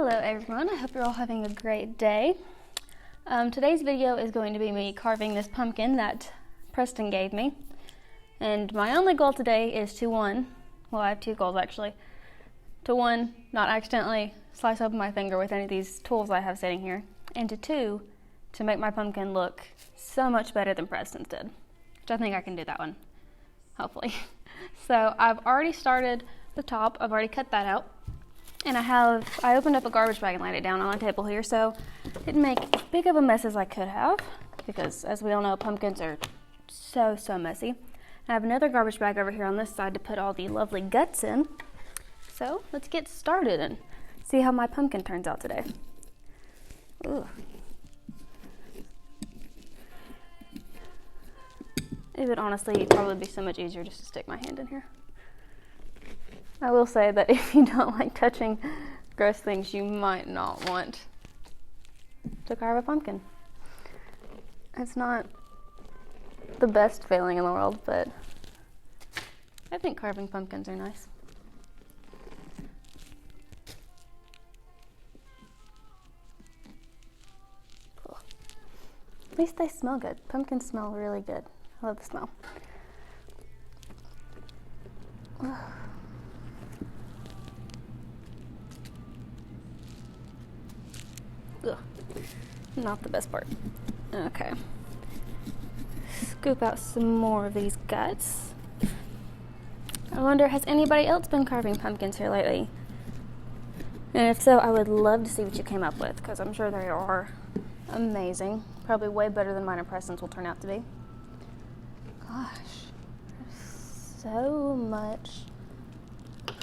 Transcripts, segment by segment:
Hello everyone, I hope you're all having a great day. Today's video is going to be me carving this pumpkin that Preston gave me. And my only goal today is to I have two goals actually. To one, not accidentally slice open my finger with any of these tools I have sitting here. And to two, to make my pumpkin look so much better than Preston's did. Which I think I can do that one, hopefully. So I've already started the top, I've already cut that out. And I opened up a garbage bag and laid it down on a table here, so I didn't make as big of a mess as I could have, because as we all know, pumpkins are so messy. I have another garbage bag over here on this side to put all the lovely guts in. So let's get started and see how my pumpkin turns out today. Ooh. It would honestly probably be so much easier just to stick my hand in here. I will say that if you don't like touching gross things, you might not want to carve a pumpkin. It's not the best feeling in the world, but I think carving pumpkins are nice. Cool. At least they smell good. Pumpkins smell really good. I love the smell. Ugh, not the best part. Okay. Scoop out some more of these guts. I wonder, has anybody else been carving pumpkins here lately? And if so, I would love to see what you came up with, because I'm sure they are amazing. Probably way better than mine and Preston's will turn out to be. Gosh, there's so much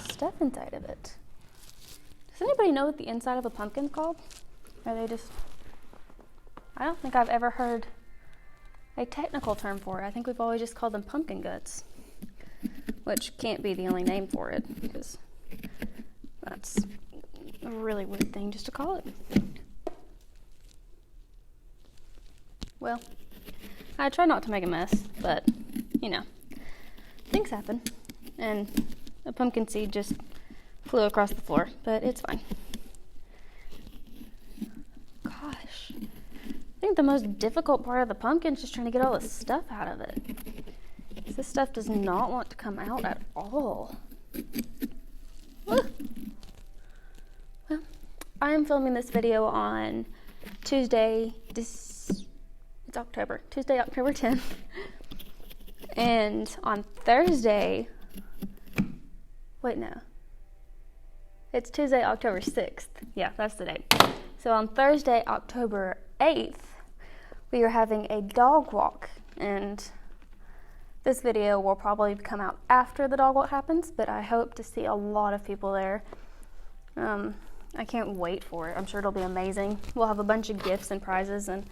stuff inside of it. Does anybody know what the inside of a pumpkin's called? Are they just... I don't think I've ever heard a technical term for it. I think we've always just called them pumpkin guts, which can't be the only name for it, because that's a really weird thing just to call it. Well, I try not to make a mess, but, you know, things happen, and a pumpkin seed just flew across the floor, but it's fine. Gosh, I think the most difficult part of the pumpkin is just trying to get all the stuff out of it. This stuff does not want to come out at all. Well, I am filming this video on Tuesday, October 10th. And on Thursday, it's Tuesday, October 6th. Yeah, that's the date. So on Thursday, October 8th, we are having a dog walk, and this video will probably come out after the dog walk happens, but I hope to see a lot of people there. I can't wait for it. I'm sure it'll be amazing. We'll have a bunch of gifts and prizes, and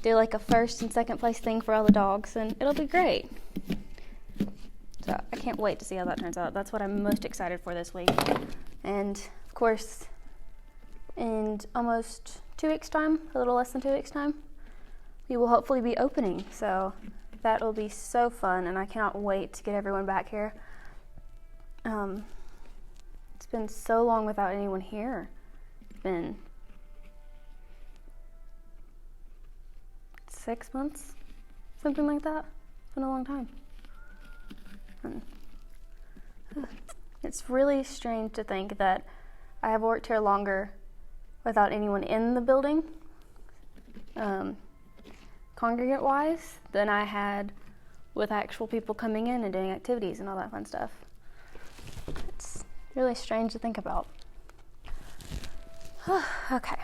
do like a first and second place thing for all the dogs, and it'll be great. So I can't wait to see how that turns out. That's what I'm most excited for this week. And of course, in almost 2 weeks' time, a little less than 2 weeks' time, we will hopefully be opening. So that will be so fun, and I cannot wait to get everyone back here. It's been so long without anyone here. It's been 6 months, something like that. It's been a long time. It's really strange to think that I have worked here longer without anyone in the building, congregate-wise, than I had with actual people coming in and doing activities and all that fun stuff. It's really strange to think about. Okay,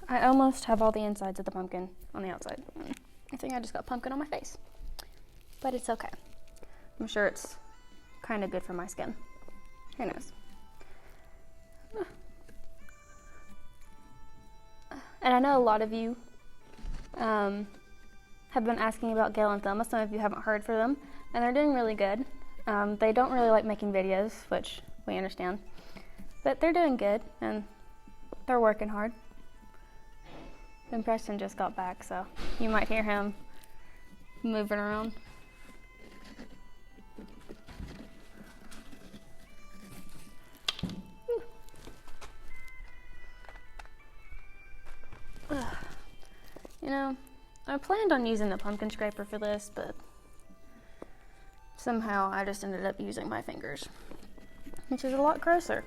I almost have all the insides of the pumpkin on the outside. I think I just got pumpkin on my face, but it's okay. I'm sure it's kind of good for my skin. Who knows? And I know a lot of you have been asking about Gail and Thelma. Some of you haven't heard from them, and they're doing really good. They don't really like making videos, which we understand, but they're doing good, and they're working hard. And Preston just got back, so you might hear him moving around. know, I planned on using the pumpkin scraper for this, but somehow I just ended up using my fingers, which is a lot grosser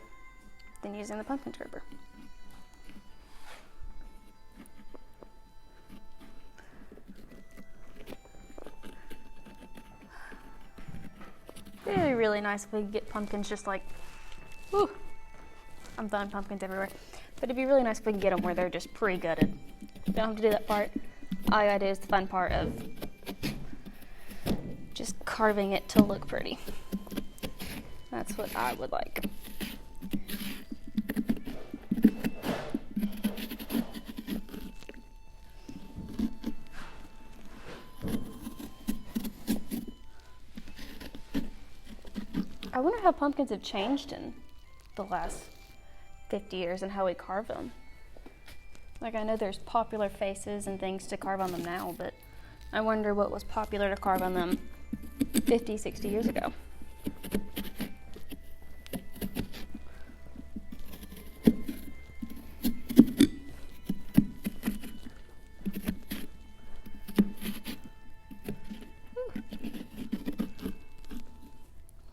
than using the pumpkin scraper. It'd be really nice if we could get pumpkins just like, whew, I'm throwing pumpkins everywhere. But it'd be really nice if we could get them where they're just pre-gutted. You don't have to do that part. All you gotta do is the fun part of just carving it to look pretty. That's what I would like. I wonder how pumpkins have changed in the last 50 years and how we carve them. Like, I know there's popular faces and things to carve on them now, but I wonder what was popular to carve on them 50, 60 years ago.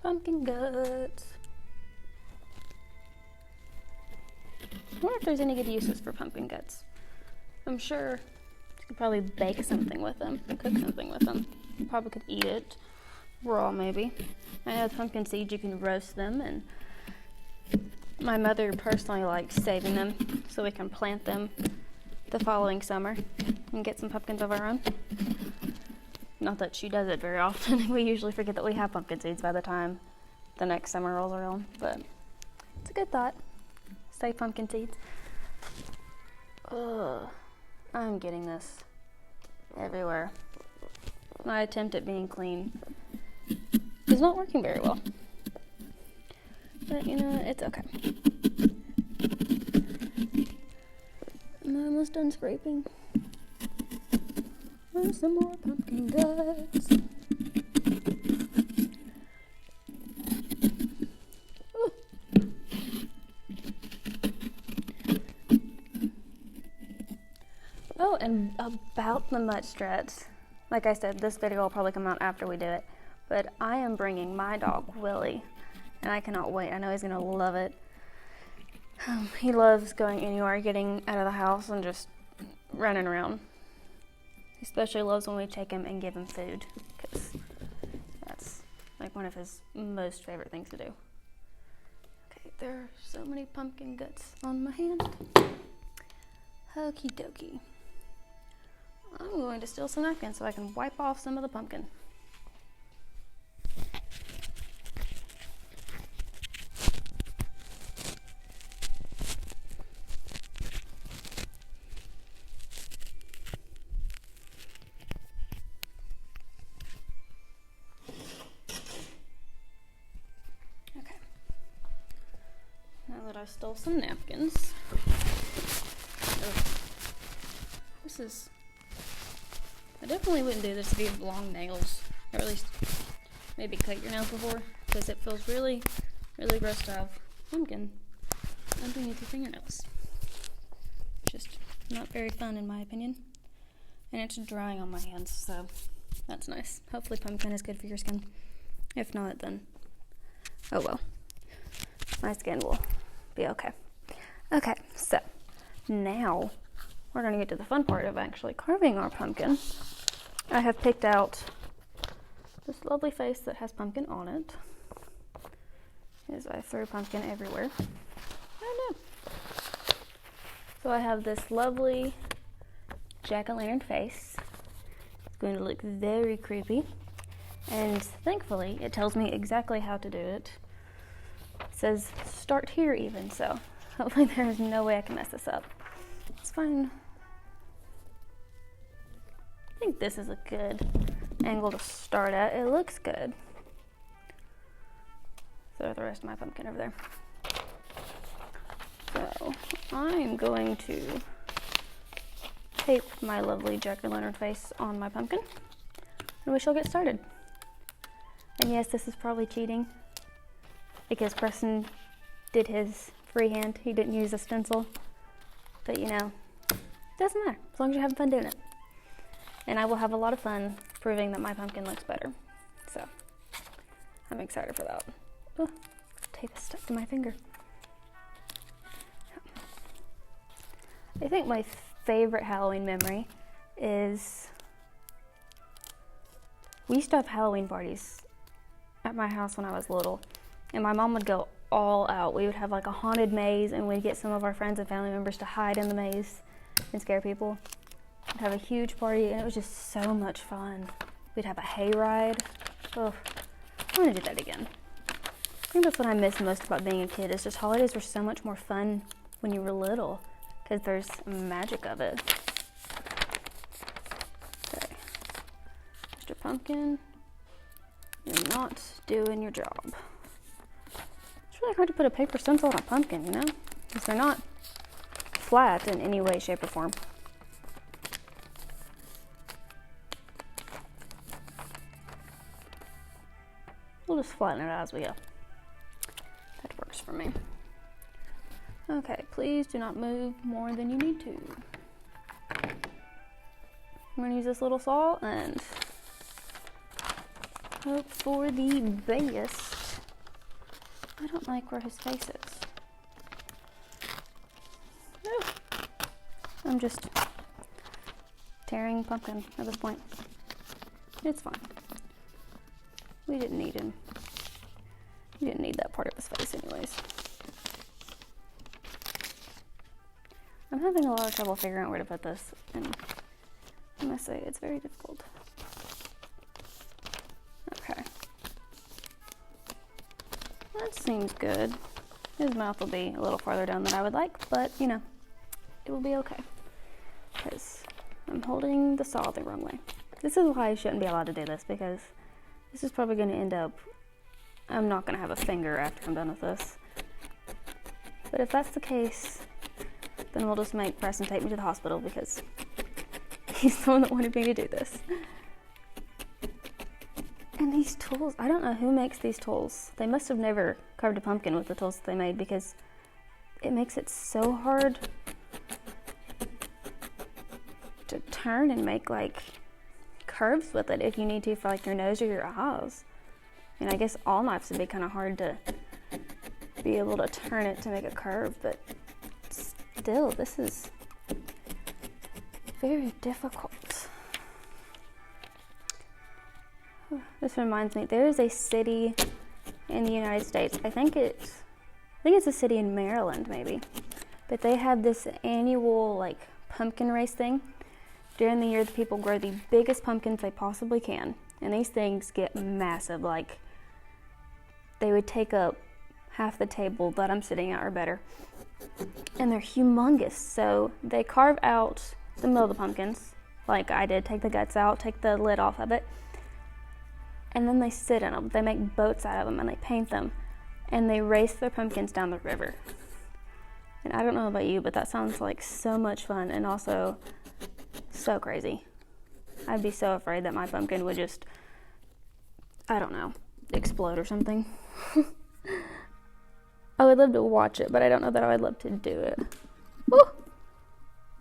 Pumpkin guts. I wonder if there's any good uses for pumpkin guts. I'm sure you could probably bake something with them, cook something with them. You probably could eat it raw, maybe. I know with pumpkin seeds you can roast them, and my mother personally likes saving them so we can plant them the following summer and get some pumpkins of our own. Not that she does it very often. We usually forget that we have pumpkin seeds by the time the next summer rolls around, but it's a good thought. Save pumpkin seeds. Ugh, I'm getting this everywhere. My attempt at being clean is not working very well. But you know, it's okay. I'm almost done scraping. And some more pumpkin guts. Ooh. Oh, and about the mutt struts. Like I said, this video will probably come out after we do it. But I am bringing my dog, Willie. And I cannot wait. I know he's going to love it. He loves going anywhere, getting out of the house and just running around. He especially loves when we take him and give him food, because that's like one of his most favorite things to do. Okay, there are so many pumpkin guts on my hand. Okie dokie. I'm going to steal some napkins so I can wipe off some of the pumpkin. I stole some napkins. I definitely wouldn't do this if you have long nails, or at least maybe cut your nails before, because it feels really, really gross to have pumpkin underneath your fingernails. Just not very fun in my opinion. And it's drying on my hands, so that's nice. Hopefully pumpkin is good for your skin. If not, then oh well. My skin will be okay. Okay, so now we're going to get to the fun part of actually carving our pumpkin. I have picked out this lovely face that has pumpkin on it, as I throw pumpkin everywhere. I know. So I have this lovely jack-o'-lantern face. It's going to look very creepy, and thankfully it tells me exactly how to do it. It says start here even, so hopefully there is no way I can mess this up. It's fine. I think this is a good angle to start at. It looks good. Throw the rest of my pumpkin over there. So I'm going to tape my lovely jack-o'-lantern face on my pumpkin, and we shall get started. And yes, this is probably cheating, because Preston did his freehand. He didn't use a stencil. But you know, it doesn't matter, as long as you're having fun doing it. and I will have a lot of fun proving that my pumpkin looks better. So I'm excited for that. Oh, tape is stuck to my finger. I think my favorite Halloween memory is we used to have Halloween parties at my house when I was little, and my mom would go all out. We would have like a haunted maze, and we'd get some of our friends and family members to hide in the maze and scare people. We'd have a huge party, and it was just so much fun. We'd have a hayride. Oh, I want to do that again. I think that's what I miss most about being a kid, is just holidays were so much more fun when you were little, because there's magic of it. Okay, Mr. Pumpkin, you're not doing your job. It's really hard to put a paper stencil on a pumpkin, you know? Because they're not flat in any way, shape, or form. We'll just flatten it out as we go. That works for me. Okay, please do not move more than you need to. I'm gonna use this little saw and hope for the best. I don't like where his face is. Ooh. I'm just tearing pumpkin at this point. It's fine. We didn't need him. We didn't need that part of his face anyways. I'm having a lot of trouble figuring out where to put this, and I must say it's very difficult. Okay. That seems good. His mouth will be a little farther down than I would like, but you know, it will be okay. Because I'm holding the saw the wrong way. This is why I shouldn't be allowed to do this, because this is probably going to end up, I'm not going to have a finger after I'm done with this. But if that's the case, then we'll just make Preston take me to the hospital, because he's the one that wanted me to do this. And these tools, I don't know who makes these tools. They must have never carved a pumpkin with the tools that they made, because it makes it so hard to turn and make like curves with it if you need to for like your nose or your eyes. And I guess all knives would be kind of hard to be able to turn it to make a curve, but still, this is very difficult. This reminds me, there is a city in the United States, I think it's a city in Maryland maybe, but they have this annual like pumpkin race thing. During the year, the people grow the biggest pumpkins they possibly can, and these things get massive. Like, they would take up half the table that I'm sitting at or better, and they're humongous. So they carve out the middle of the pumpkins, like I did, take the guts out, take the lid off of it, and then they sit in them. They make boats out of them, and they paint them, and they race their pumpkins down the river. And I don't know about you, but that sounds like so much fun, and also so crazy. I'd be so afraid that my pumpkin would just, I don't know, explode or something. I would love to watch it, but I don't know that I would love to do it. Woo!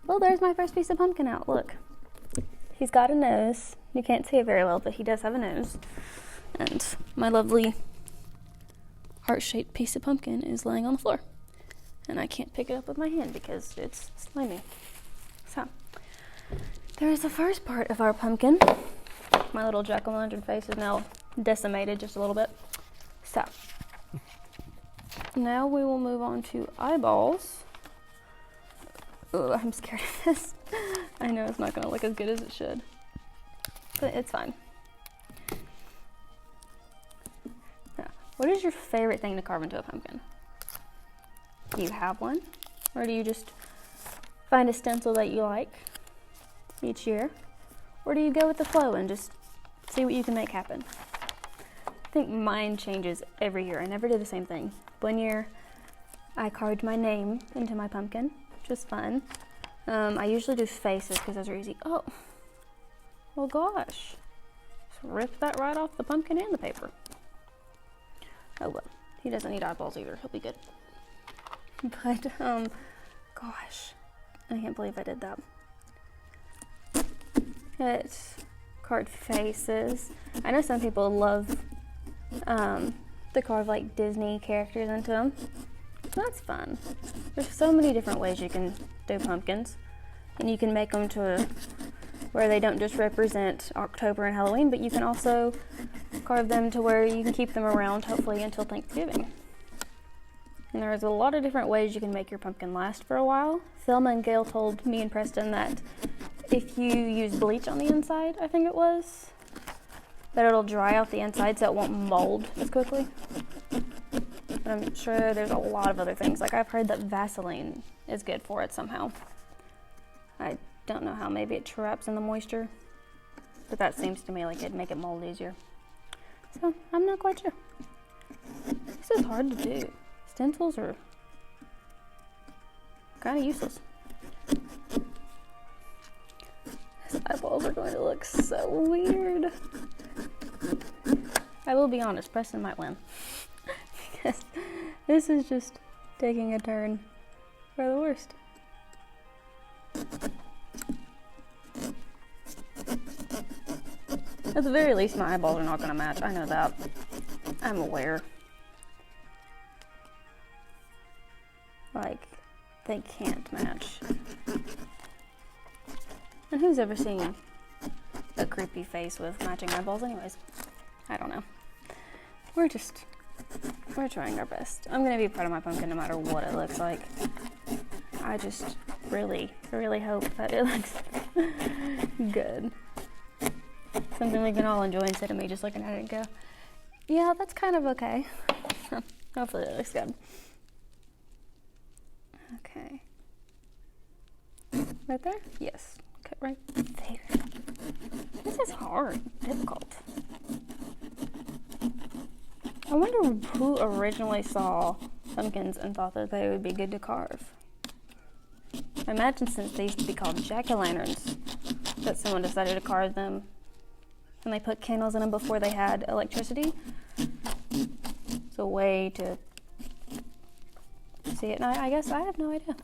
Well, there's my first piece of pumpkin out. Look. He's got a nose. You can't see it very well, but he does have a nose. And my lovely heart-shaped piece of pumpkin is laying on the floor. And I can't pick it up with my hand because it's slimy. So, there's the first part of our pumpkin. My little jack-o'-lantern face is now decimated just a little bit. So, now we will move on to eyeballs. Oh, I'm scared of this. I know it's not going to look as good as it should, but it's fine. Now, what is your favorite thing to carve into a pumpkin? Do you have one? Or do you just find a stencil that you like each year? Or do you go with the flow and just see what you can make happen? I think mine changes every year. I never do the same thing. One year, I carved my name into my pumpkin, which was fun. I usually do faces because those are easy. Oh, well gosh. Just rip that right off the pumpkin and the paper. Oh well, he doesn't need eyeballs either. He'll be good. But, gosh, I can't believe I did that. It's carved faces. I know some people love to carve like Disney characters into them. That's fun. There's so many different ways you can do pumpkins, and you can make them to where they don't just represent October and Halloween, but you can also carve them to where you can keep them around hopefully until Thanksgiving. And there's a lot of different ways you can make your pumpkin last for a while. Thelma and Gail told me and Preston that if you use bleach on the inside, I think it was, that it'll dry out the inside so it won't mold as quickly. But I'm sure there's a lot of other things. Like I've heard that Vaseline is good for it somehow. I don't know how, maybe it traps in the moisture, but that seems to me like it'd make it mold easier. So I'm not quite sure. This is hard to do. Stencils are kind of useless. His eyeballs are going to look so weird. I will be honest, Preston might win. Because this is just taking a turn for the worst. At the very least, my eyeballs are not going to match. I know that. I'm aware. Like, they can't match. And who's ever seen a creepy face with matching eyeballs anyways? I don't know. We're trying our best. I'm going to be proud of my pumpkin no matter what it looks like. I just really hope that it looks good. Something we can all enjoy instead of me just looking at it and go, yeah, that's kind of okay. Hopefully it looks good. Okay. Right there? Yes. Cut right there. This is hard. Difficult. I wonder who originally saw pumpkins and thought that they would be good to carve. I imagine since they used to be called jack-o'-lanterns, that someone decided to carve them and they put candles in them before they had electricity. It's a way to see it. And I guess I have no idea.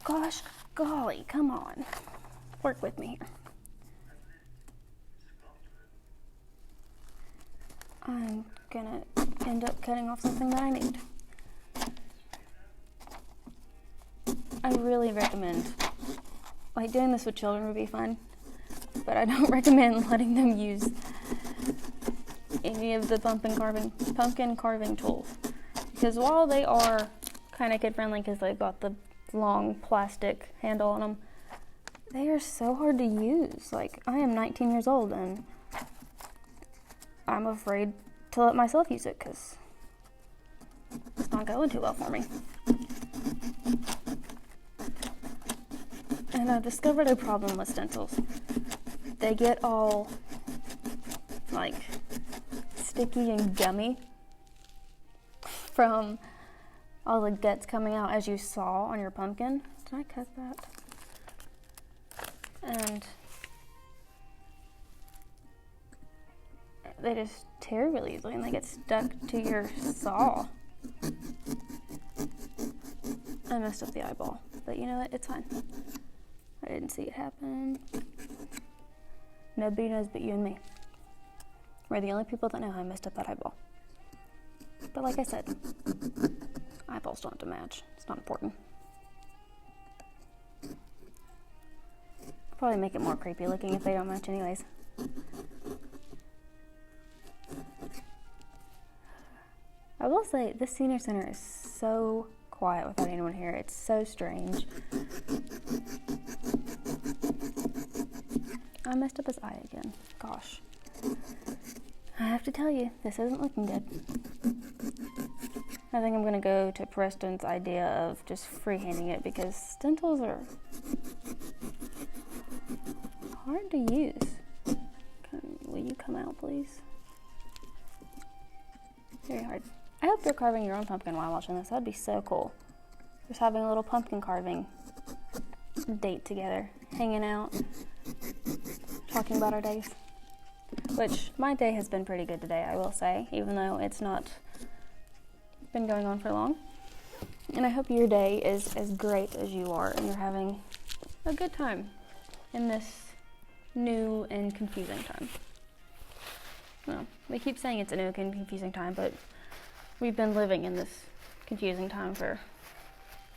Gosh, golly, come on. Work with me here. I'm gonna end up cutting off something that I need. I really recommend, like, doing this with children would be fun, but I don't recommend letting them use any of the pumpkin carving tools, because while they are kind of kid friendly because they've got the long plastic handle on them, they are so hard to use. Like, I am 19 years old and I'm afraid to let myself use it because it's not going too well for me. And I've discovered a problem with stencils. They get all, like, sticky and gummy from all the guts coming out, as you saw on your pumpkin. Did I cut that? And they just tear really easily and they get stuck to your saw. I messed up the eyeball, but you know what? It's fine. I didn't see it happen. Nobody knows but you and me. We're the only people that know how I messed up that eyeball. But like I said, eyeballs don't have to match. It's not important. Probably make it more creepy looking if they don't match anyways. I will say, this senior center is so quiet without anyone here. It's so strange. I messed up his eye again. Gosh. I have to tell you, this isn't looking good. I think I'm going to go to Preston's idea of just freehanding it because stencils are hard to use. Will you come out, please? Very hard. I hope you're carving your own pumpkin while watching this. That'd be so cool. Just having a little pumpkin carving date together, hanging out, talking about our days. Which, my day has been pretty good today, I will say, even though it's not been going on for long. And I hope your day is as great as you are and you're having a good time in this new and confusing time. Well, we keep saying it's a new and confusing time, but we've been living in this confusing time for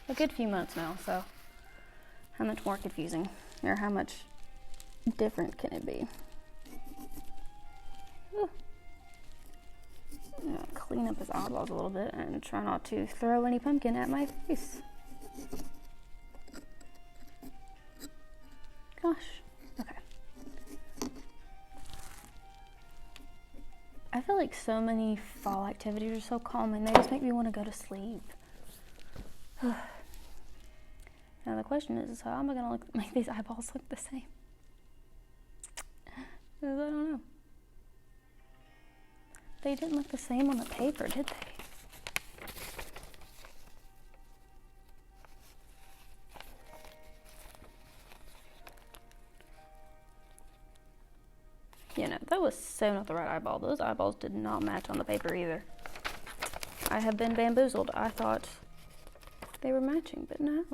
a good few months now, so how much more confusing, or how much different can it be? Ooh. I'm gonna clean up his eyeballs a little bit and try not to throw any pumpkin at my face. Gosh, okay. I feel like so many fall activities are so calming, they just make me want to go to sleep. Now the question is how am I going to make these eyeballs look the same? I don't know. They didn't look the same on the paper, did they? You know, that was so not the right eyeball. Those eyeballs did not match on the paper either. I have been bamboozled. I thought they were matching, but no.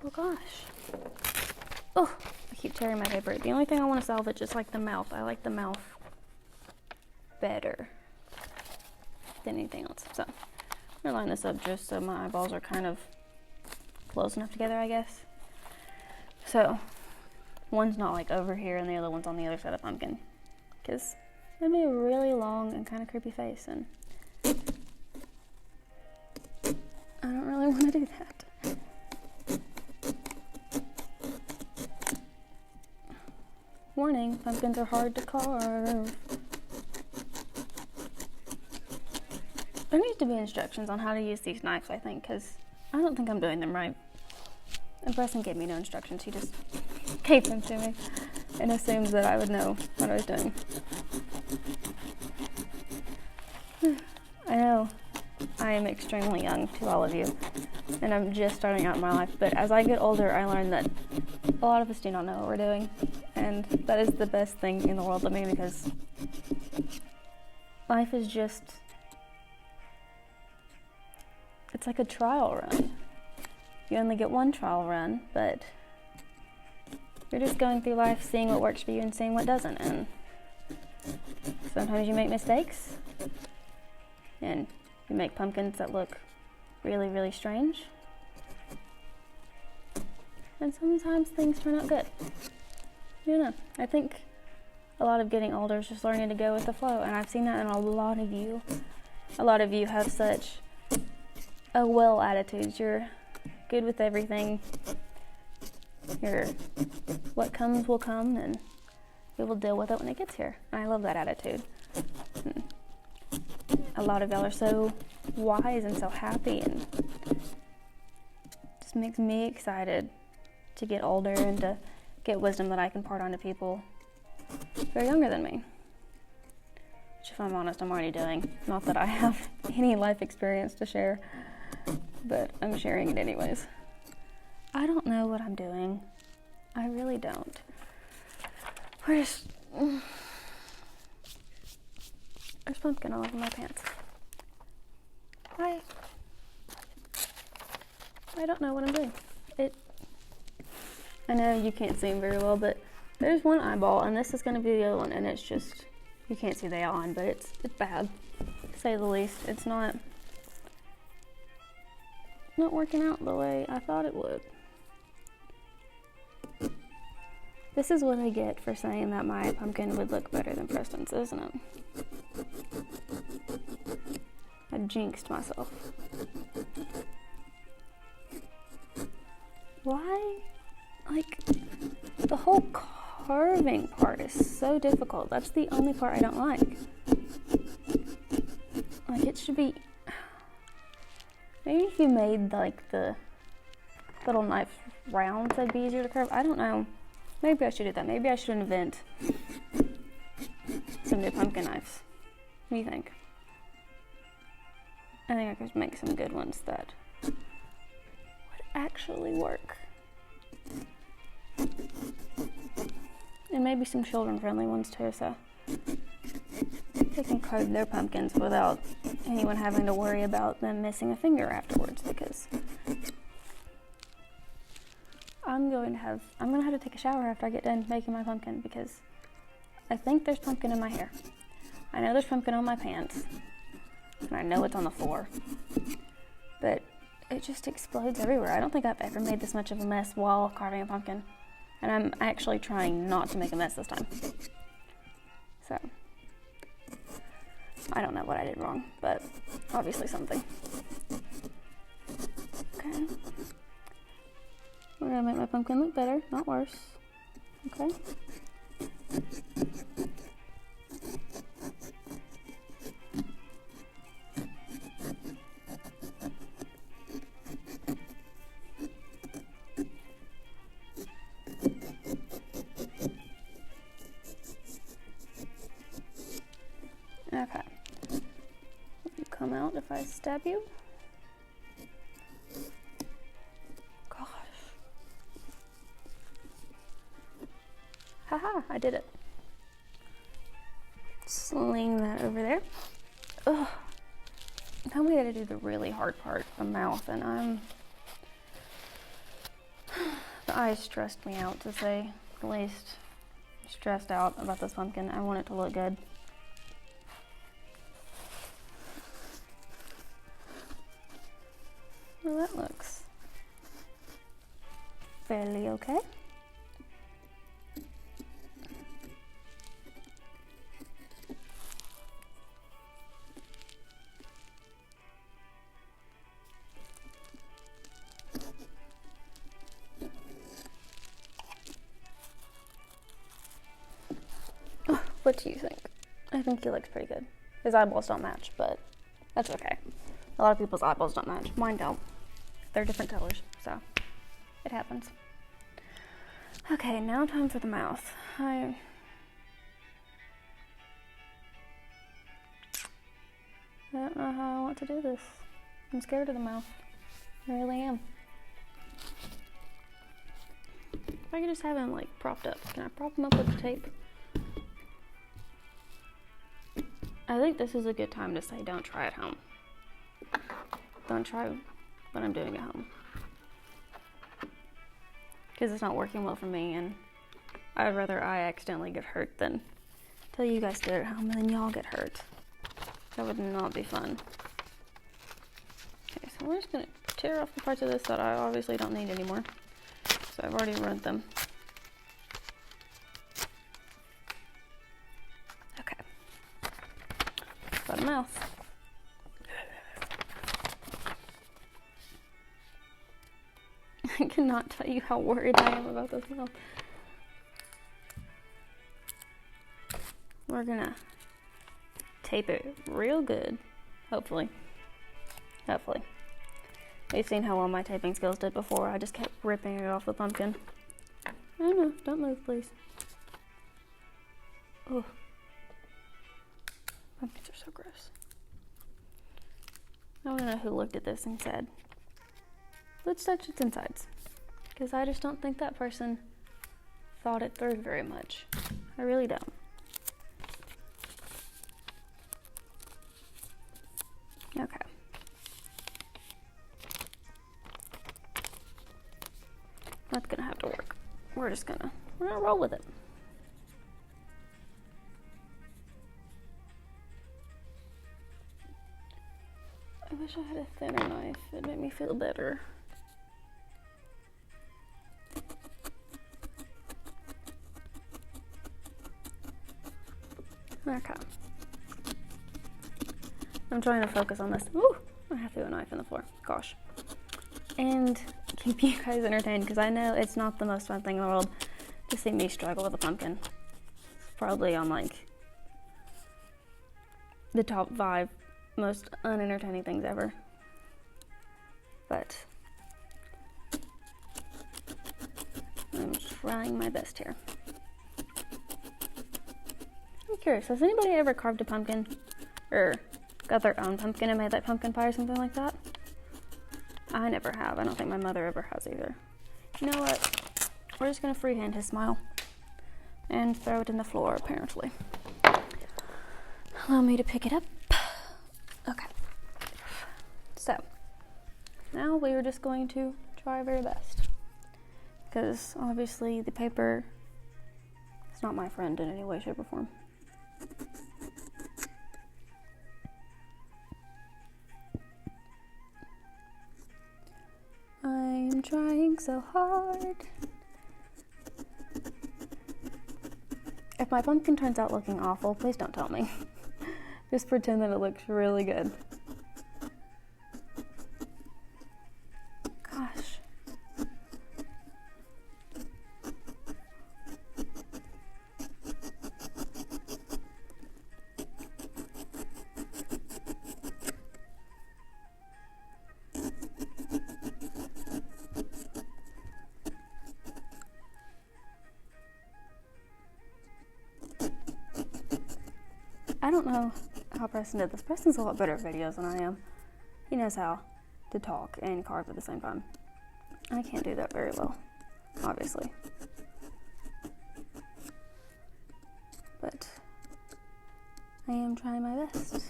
Oh gosh. Oh, I keep tearing my paper. The only thing I want to salvage is like the mouth. I like the mouth better than anything else. So I'm gonna line this up just so my eyeballs are kind of close enough together, I guess. So one's not like over here and the other one's on the other side of the pumpkin, because that'd be a really long and kind of creepy face, and I don't really want to do that. Warning, pumpkins are hard to carve. There needs to be instructions on how to use these knives, I think, because I don't think I'm doing them right. And Preston gave me no instructions. He just gave them to me and assumes that I would know what I was doing. I know I am extremely young to all of you, and I'm just starting out in my life, but as I get older, I learn that a lot of us do not know what we're doing, and that is the best thing in the world to me, because life is just, it's like a trial run. You only get one trial run, but you're just going through life, seeing what works for you and seeing what doesn't, and sometimes you make mistakes, and you make pumpkins that look really, really strange, and sometimes things turn out good. You know, I think a lot of getting older is just learning to go with the flow, and I've seen that in a lot of you. A lot of you have such a well attitude. You're good with everything. You're, what comes will come, and we will deal with it when it gets here. And I love that attitude. And a lot of y'all are so wise and so happy, and just makes me excited to get older and to get wisdom that I can impart onto people who are younger than me. Which, if I'm honest, I'm already doing. Not that I have any life experience to share, but I'm sharing it anyways. I don't know what I'm doing. I really don't. There's pumpkin all over my pants. I don't know what I'm doing. I know you can't see them very well, but there's one eyeball, and this is going to be the other one, and it's just, you can't see the outline, but it's bad, to say the least. It's not working out the way I thought it would. This is what I get for saying that my pumpkin would look better than Preston's, isn't it? I jinxed myself. Why? Like, the whole carving part is so difficult. That's the only part I don't like. Like, it should be, maybe if you made like the little knife rounds, that'd be easier to carve. I don't know. Maybe I should do that. Maybe I should invent some new pumpkin knives. What do you think? I think I could make some good ones that would actually work. And maybe some children-friendly ones too, so they can carve their pumpkins without anyone having to worry about them missing a finger afterwards, because I'm gonna have to take a shower after I get done making my pumpkin because I think there's pumpkin in my hair. I know there's pumpkin on my pants, and I know it's on the floor, but it just explodes everywhere. I don't think I've ever made this much of a mess while carving a pumpkin, and I'm actually trying not to make a mess this time. So, I don't know what I did wrong, but obviously something. Okay. We're gonna make my pumpkin look better, not worse. Okay. Okay. You come out if I stab you. Gosh. Haha, I did it. Sling that over there. Ugh. Now we gotta do the really hard part, the mouth, and the eyes stressed me out, to say the least. Stressed out about this pumpkin. I want it to look good. Well, that looks fairly okay. Oh, what do you think? I think he looks pretty good. His eyeballs don't match, but that's okay. A lot of people's eyeballs don't match. Mine don't. They're different colors, so it happens. Okay, now time for the mouth. I don't know how I want to do this. I'm scared of the mouth. I really am. If I could just have him like propped up. Can I prop him up with the tape? I think this is a good time to say don't try at home. Don't try what I'm doing at home. Because it's not working well for me, and I'd rather I accidentally get hurt than tell you guys to do it at home and then y'all get hurt. That would not be fun. Okay, so we're just gonna tear off the parts of this that I obviously don't need anymore. So I've already ruined them. Okay. Got a mouth. I cannot tell you how worried I am about this mouth. We're gonna tape it real good, hopefully. Hopefully. We've seen how well my taping skills did before. I just kept ripping it off the pumpkin. Oh no, don't move, please. Oh. Pumpkins are so gross. I want to know who looked at this and said, let's touch its insides. Because I just don't think that person thought it through very much. I really don't. Okay. That's gonna have to work. We're gonna roll with it. I wish I had a thinner knife. It'd make me feel better. Okay. I'm trying to focus on this. Ooh, I have to do a knife in the floor. Gosh. And keep you guys entertained, because I know it's not the most fun thing in the world to see me struggle with a pumpkin. It's probably on like the top 5 most unentertaining things ever. But I'm trying my best here. I'm curious, has anybody ever carved a pumpkin or got their own pumpkin and made like pumpkin pie or something like that? I never have. I don't think my mother ever has either. You know what? We're just gonna freehand his smile and throw it in the floor, apparently. Allow me to pick it up. Okay. So, now we are just going to try our very best. because obviously the paper is not my friend in any way, shape, or form. I'm trying so hard. If my pumpkin turns out looking awful, please don't tell me. Just pretend that it looks really good. Gosh. I don't know how Preston did this. Preston's a lot better at videos than I am. He knows how to talk and carve at the same time. I can't do that very well, obviously. But I am trying my best.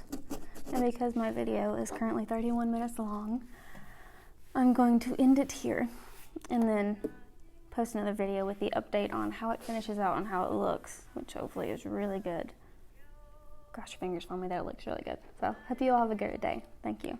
And because my video is currently 31 minutes long, I'm going to end it here and then post another video with the update on how it finishes out and how it looks, which hopefully is really good. Cross your fingers for me that it looks really good. So, hope you all have a great day. Thank you.